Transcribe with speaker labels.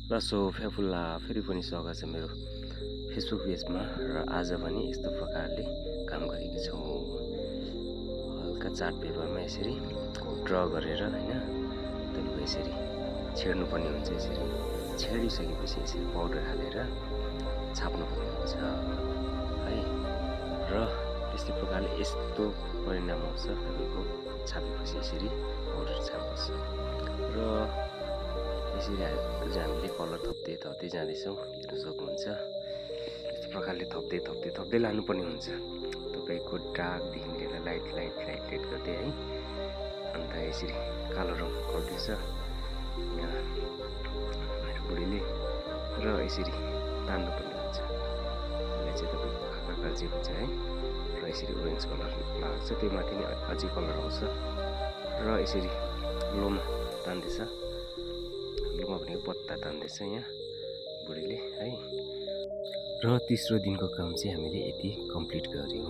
Speaker 1: ल सो फ्याफुल्ला फेरि पनि स्वागत छ मेरो फेसबुक पेजमा र आज पनि यस्तो प्रकारले काम गरेको छौँ। हल्का चार्ट पेपरमा यसरी ड्र गरेर हैन त्यसको यसरी छेड्नु पर्ने हुन्छ। यसरी छेडिसकेपछि यसरी पाउडर हालेर छाप्नु पर्ने हुन्छ है। र त्यस्तै प्रकारले यस्तो परिणाम आउँछ तपाईँको छापेपछि यसरी पाउडर छाप्छ र यसरी हामीले कलर थप्दै जाँदैछौँ। हेर्न सक्नुहुन्छ यस्तो प्रकारले थप्दै लानुपर्ने हुन्छ तपाईँको डार्कदेखि लिएर लाइट गर्दै है। अन्त यसरी कालो रङ गर्दैछ यहाँ मेरो बुढीले र यसरी तान्नुपर्ने हुन्छ। यसलाई चाहिँ तपाईँको आकार चाहिँ हुन्छ है। र यसरी ओरेन्ज कलर लाग्छ, त्यो माथि नै अझै कलर आउँछ र यसरी लोमा तान्दैछ। लोमा भनेको पत्ता तान्दैछ यहाँ बुढीले है। र तेस्रो दिनको काम चाहिँ हामीले यति कम्प्लिट गर्यौँ।